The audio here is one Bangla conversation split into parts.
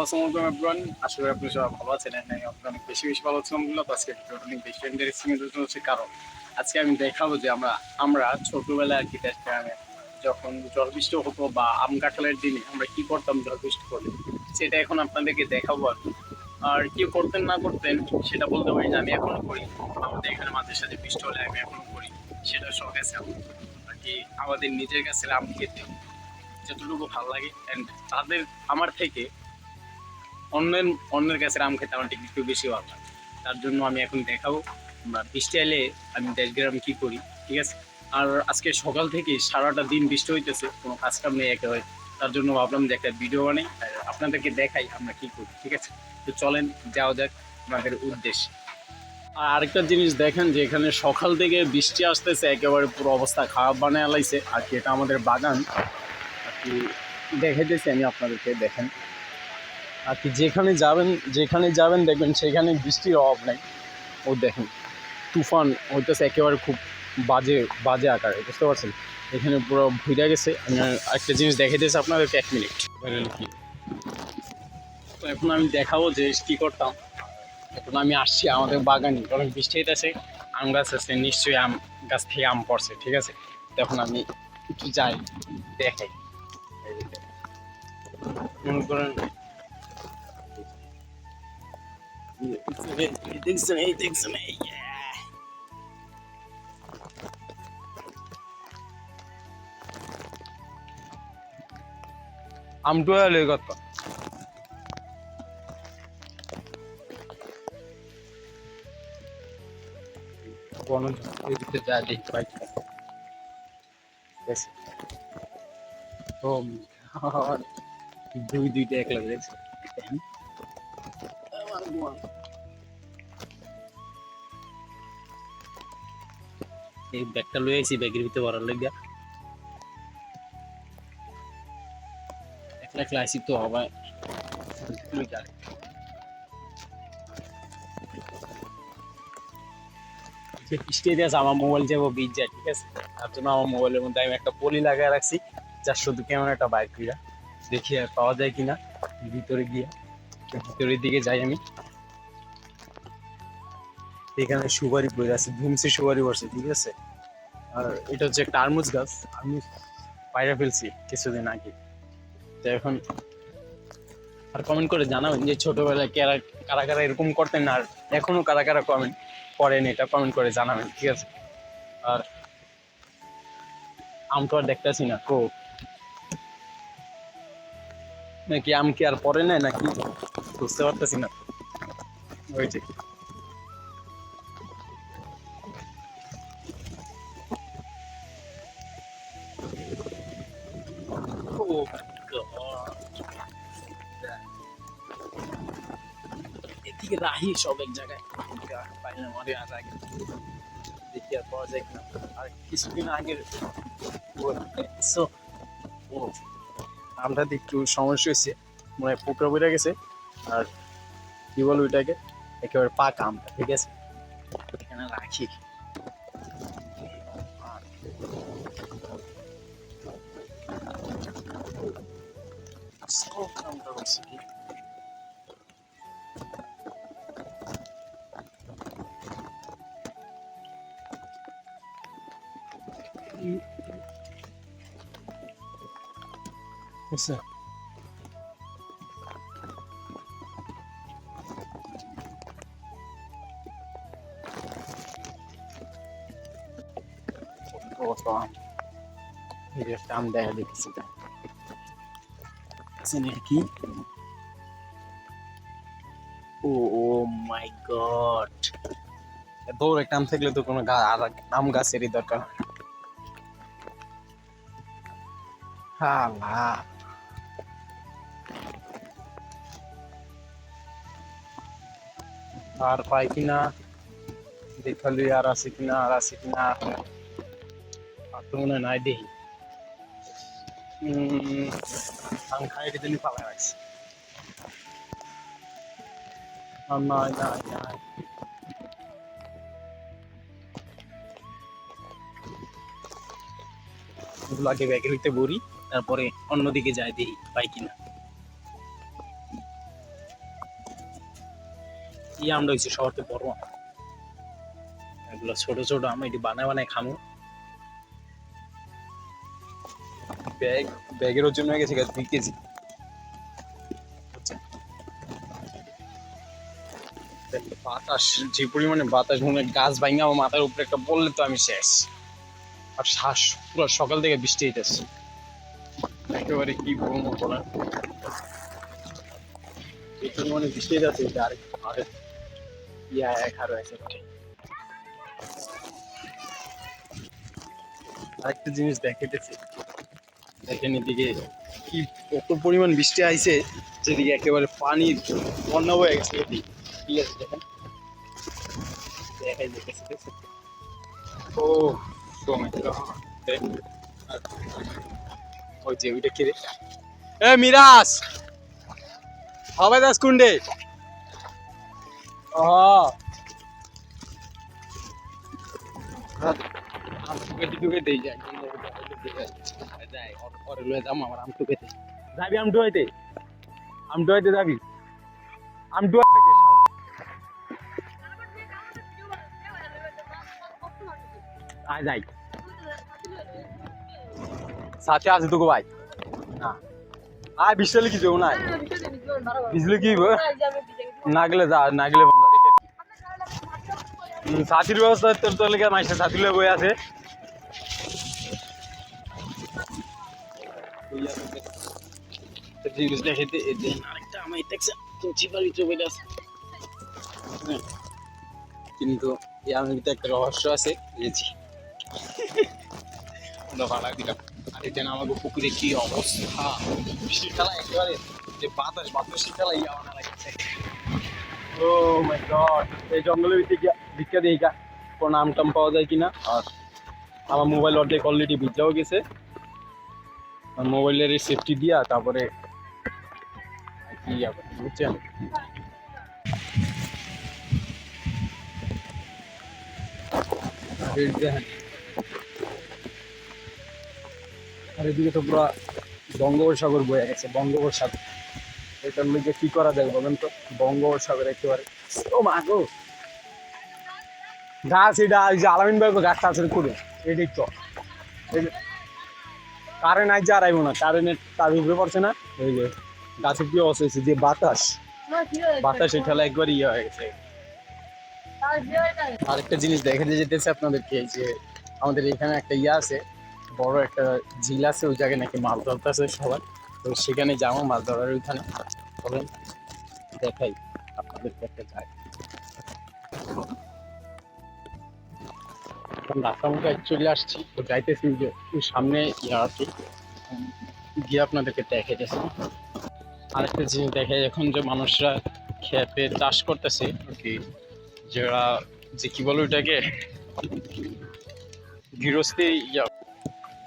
আসসালামু আলাইকুম এভরিওয়ান। আশা করি আপনি সবাই ভালো আছেন। আমি অনেক বেশি ভালো ছিলাম বললাম তো আজকে ভিডিওটা অনেক বেশি ইন্টারেস্টিং এর জন্য হচ্ছে কারণ আজকে আমি দেখাবো যে আমরা ছোটবেলায় আর কি গ্রামে যখন ঝড় বৃষ্টি হতো বা আম কাঁঠালের দিনে আমরা কি করতাম ঝড় বৃষ্টি করলে, সেটা এখন আপনাদেরকে দেখাবো আর কি। আর কি করতেন না করতেন সেটা বলতে পারি না, আমি এখনো করি। আমাদের এখানে মাঝে সাথে বৃষ্টি হলে আমি এখনো করি। সেটা শখ আছে আমার আর কি। আমাদের নিজের কাছে আম খেতে যতটুকু ভালো লাগে, অ্যান্ড তাদের আমার থেকে অন্যের অন্যের কাছে আম খেতে আমার একটু বেশি ভালো লাগে। তার জন্য আমি এখন দেখাবো আমরা বৃষ্টি এলে আমি দেশগ্রামে কি করি, ঠিক আছে। আর আজকে সকাল থেকে সারাটা দিন বৃষ্টি হইতেছে, কোনো কাজ কাম নেই একেবারে। তার জন্য ভাবলাম যে একটা ভিডিও বানাই আর আপনাদেরকে দেখাই আমরা কি করি, ঠিক আছে। তো চলেন যাওয়া যাক আমাদের উদ্দেশ্যে। আর আরেকটা জিনিস দেখেন যে এখানে সকাল থেকে বৃষ্টি আসতেছে, একেবারে পুরো অবস্থা খারাপ বানায় আলাইছে আর কি। এটা আমাদের বাগান আর কি, দেখাইতেছি আমি আপনাদেরকে। দেখেন আর কি, যেখানে যাবেন দেখবেন সেখানে বৃষ্টির অভাব নাই। ও দেখেন তুফান হইতেছে একেবারে, খুব বাজে বাজে আকারে, বুঝতে পারছেন। এখানে পুরো ভিড়ে গেছে। আমি একটা জিনিস দেখাইতেছি আপনাদেরকে, 1 মিনিট কি। তো এখন আমি দেখাবো যে কি করতাম। এখন আমি আসছি আমাদের বাগানে, কারণ বৃষ্টি হইতেছে, আম গাছ আছে, নিশ্চয়ই আম গাছ থেকে আম পড়ছে, ঠিক আছে। তখন আমি একটু যাই, দেখাই। মনে করেন দেখছেন, এই দেখছেন, এই আমটো এলে কত বনতে যা দেখতে পাই। ও দুইটা একলা রয়েছে। এই ব্যাগটা লয়ে আইছি, ব্যাগের ভিতরে ভরার লাগিয়া একলা একলা আইসি তো হবে। স্টেজে আছে, আমার মোবাইল যাবো বিচ যায়, ঠিক আছে। তার জন্য আমার মোবাইলের মধ্যে আমি একটা পলি লাগাই রাখছি, যার শুধু ক্যামেরাটা বাইর কইরা দেখি আর পাওয়া যায় কিনা। ভিতরে গিয়ে ভিতরের দিকে যাই আমি। এখানে সুপারি বই আছে, ধুমসি সুপারি বসে, ঠিক আছে। আর এটা হচ্ছে একটা আরমুজ গাছ, আমি পাইরা ফেলছি কিছুদিন আগে। তো এখন আর কমেন্ট করে জানাবেন যে ছোটবেলায় কারা কারা কারা এরকম করতেন, আর এখনো কারা কারা কমেন্ট করেন, এটা কমেন্ট করে জানাবেন, ঠিক আছে। আর আম তো আর দেখতেছি না কো, নাকি আম কি আর পরে নেয় নাকি, বুঝতে পারতেছি না। ওই যে ও এদিকে রাহি সব এক জায়গায় পাই না, মরে আর আগে দেখি আর পাওয়া যায় কিনা। আর কিছুদিন আগের ও আমটাতে একটু সমস্যা হয়েছে, মনে হয় পোকা বেড়ে গেছে। আর কি বলবো ওইটাকে, একেবারে পাকা আমটা, ঠিক আছে। এখানে রাখি। আমটা হচ্ছে কি, বুঝছে কত আম। এই যে একটা আম দেখা দেখেছি কি, ও ও মাই গড। বড় একটা আম থাকলে তো কোনো আর আম গাছেরই দরকার। হ্যাঁ, আর পাই কিনা দেখালি, আর আছে কিনা, আর আছে কিনা, আর তো মনে হয় নাই দেখি। আম খাই দিন পালা রাখছি, আর নাই নাই নাই। এগুলো আগে ব্যাগের হইতে ভরি, তারপরে অন্যদিকে যাই দেখি পাই কিনা। এই আমটা হচ্ছে শহর থেকে বড় আম, এগুলো ছোট ছোট আম, এটি বানায় বানায় খামো। ব্যাগের ওজন হয়ে গেছে 2 কেজি। বাতাস, যে পরিমাণে বাতাস, মনে হয় গাছ ভাঙা আমার মাথার উপরে একটা পড়লে তো আমি শেষ। আর শ্বাস পুরো সকাল থেকে বৃষ্টি হইতেছে, একেবারে কি বলবো বলেন। এই পরিমাণে বৃষ্টি হইতেছে, আর ইয়া এক হার হয়েছে। আরেকটা জিনিস দেখাইতেছি, দেখেন এদিকে কি কত পরিমাণ বৃষ্টি আইছে, যেদিকে একেবারে পানির বন্যা হয়ে গেছে এদিকে। ঠিক আছে, দেখেন দেখাই যেতেছে। ও ওই যে ওইটা কে রে? এ মিরাজ, হবে দাস কুন্ডে। ও আম টুকে দেই যায়, ওরে লয়ে যাম আমার আম টুকে দেই। যাবি আম ডুয়াইতে, আম ডুয়াইতে যাবি, আম ডুয়াইতে শালা। আয় যাই, সাথে আছে তোকে ভাই। না আয়, বিশালে কি যাবো না, বিজলে কি না গেলে যা, না গেলে সাথীর ব্যবস্থা তোর তোর লেগে মাইসে সাথী লয়ে বই আছে। কিন্তু আমি একটা রহস্য আছে, বুঝেছি ভাড়া দিলাম। আর এটা আমাকে পুকুরে কি অবস্থা, বৃষ্টির খেলা একেবারে, যে বাতাস বাতাসের খেলা ইয়া বানা লাগছে। ও মাই গড, এই জঙ্গলের ভিতরে ভিক্ষা দিই কা কোন নাম টাম পাওয়া যায় কিনা। আর আমার মোবাইল অর্ধেক অলরেডি ভিজাও গেছে, আর মোবাইলের সেফটি দিয়া তারপরে কি বুঝছেন। আর এদিকে তো পুরো বঙ্গোপসাগর বয়ে গেছে, বঙ্গোপসাগর। এটার মধ্যে কি করা যায় বলেন তো, বঙ্গোপসাগর একেবারে। ও মা গো, গাছ এটা ওই যে আলামিন ভাই গাছটা আছে করে এটাই তো কারেন্ট আইছে আর আইবো না, কারেন্টের তার উপরে পড়ছে না। ওই যে গাছের কি অবস্থা হয়েছে, যে বাতাস বাতাসের খেলা একবার ইয়ে হয়ে গেছে। আরেকটা জিনিস দেখাতে যেতেছে আপনাদেরকে, যে আমাদের এখানে একটা ইয়ে আছে, বড় একটা ঝিল আছে, ওই জায়গায় নাকি মাছ ধরতে আছে সবাই। তো সেখানে যাবো মাছ ধরার ওইখানে, বলেন দেখাই আপনাদেরকে একটা জায়গা। রাস্তার মধ্যে চলে আসছি, তো যাইতেছি যে ওই সামনে ইয়ে আর কি, গিয়ে আপনাদেরকে দেখাইতেছি। আরেকটা জিনিস দেখে, এখন যে মানুষরা খেতে চাষ করতেছে আর কি, যারা যে কি বলে ওইটাকে গৃহস্থী ইয়া।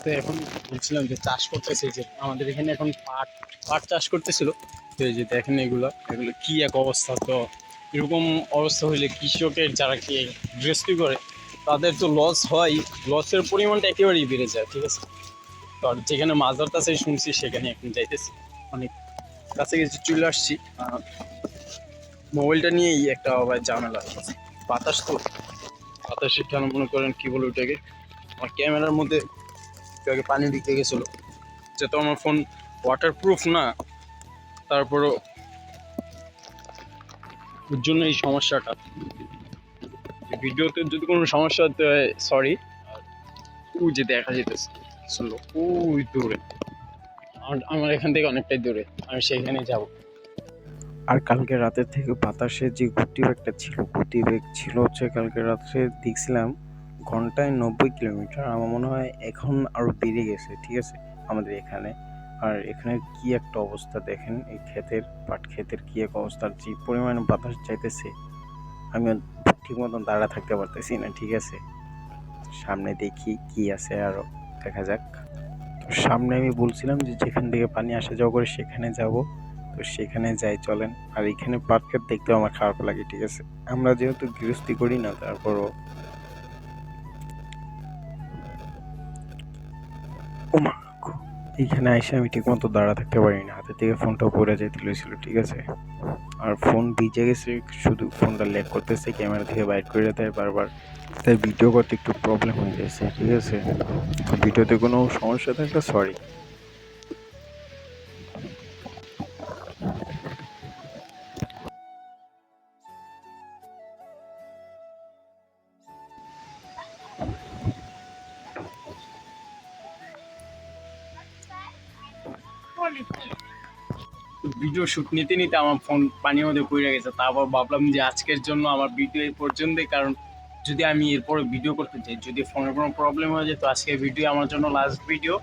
তো এখন বলছিলাম যে চাষ করতেছে, যে আমাদের এখানে এখন পাট পাট চাষ করতেছিল। তো এই যে দেখেন এগুলো এগুলো কি এক অবস্থা। তো এরকম অবস্থা হইলে কৃষকের যারা কি গৃহস্থী করে তাদের তো লস হয়, লসের পরিমাণটা একেবারেই বেড়ে যায়। ঠিক আছে, তো আর যেখানে মাছ ধরতেছে শুনছি সেখানে এখন যাইতেছি, অনেক কাছে গেছি চলে আসছি। মোবাইলটা নিয়েই একটা আবার ঝামেলা আছে, বাতাস তো বাতাসের কেন মনে করেন কি বলে ওটাকে, আমার ক্যামেরার মধ্যে আগে পানি ঢুকে গেছিলো, যেহেতু আমার ফোন ওয়াটার প্রুফ না, তারপরও ওর জন্য এই সমস্যাটা। ভিডিওতে যদি কোনো সমস্যা হতে হয় সরি। ওই যে দেখা যেতেছে শুনলো ওই দূরে, আমার এখান থেকে অনেকটাই দূরে, আমি সেখানে যাব। আর কালকে রাতের থেকে বাতাসে যে গতিবেগটা ছিল, গতিবেগ ছিল হচ্ছে কালকে রাত্রে দেখছিলাম ঘন্টায় 90 কিলোমিটার। আমার মনে হয় এখন আরো বেড়ে গেছে। ঠিক আছে, আমাদের এখানে। আর এখানে কি একটা অবস্থা দেখেন, এই ক্ষেতের পাট ক্ষেতের কি এক অবস্থা, যে পরিমাণে বাতাস চাইতেছে আমি ঠিক মতন দাঁড়া থাকতে পারতেছি না। ঠিক আছে, সামনে দেখি কি আছে, আরো দেখা যাক। তো সামনে আমি বলছিলাম যে যেখান থেকে পানি আসা যাওয়া করে সেখানে যাব, তো সেখানে যাই চলেন। আর এখানে পাট ক্ষেত দেখতেও আমার খারাপ লাগে। ঠিক আছে, আমরা যেহেতু গৃহস্থী করি না, তারপরও ওমা এইখানে এসে আমি ঠিক মতো দাঁড়া থাকতে পারি না, হাতে থেকে ফোনটাও পড়ে যেতে লেগেছিল। ঠিক আছে, আর ফোন ভিজে গেছে, শুধু ফোনটা ল্যাগ করতেছে, ক্যামেরা থেকে বাইর করে দেয় বারবার, তাই ভিডিও করতে একটু প্রবলেম হয়ে গেছে, ঠিক আছে? ভিডিওতে কোনো সমস্যা থাকলে সরি। ভিডিও শুট নিতে নিতে আমার ফোন পানির মধ্যে পড়ে গেছে, তারপর ভাবলাম যে আজকের জন্য আমার ভিডিও এই পর্যন্তই, কারণ যদি আমি এরপরে ভিডিও করতে চাই, যদি ফোনের কোনো প্রবলেম হয়ে যায়, তো আজকের ভিডিও আমার জন্য লাস্ট ভিডিও,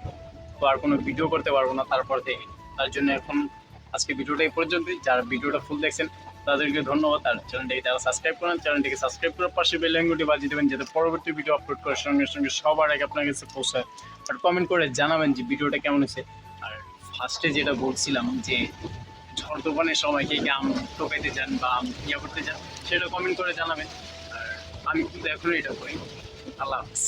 তো আর কোনো ভিডিও করতে পারবো না তারপর থেকে। তার জন্য এখন আজকে ভিডিওটা এই পর্যন্তই। যারা ভিডিওটা ফুল দেখছেন তাদেরকে ধন্যবাদ। আর চ্যানেলটিকে যারা সাবস্ক্রাইব করেন, চ্যানেলটিকে সাবস্ক্রাইব করে পাশে বেল আইকনটি বাজিয়ে দেবেন, যাতে পরবর্তী ভিডিও আপলোড করার সঙ্গে সঙ্গে সবার আগে আপনার কাছে পৌঁছায়। আর কমেন্ট করে জানাবেন যে ভিডিওটা কেমন হয়েছে। আর ফার্স্টে যেটা বলছিলাম যে ঝড় তুফানের সময় কে কে আম টোকাইতে যান বা আম ইয়া করতে যান, সেটা কমেন্ট করে জানাবেন। আর আমি কিন্তু এখনো এটা করি। আল্লাহ হাফিজ।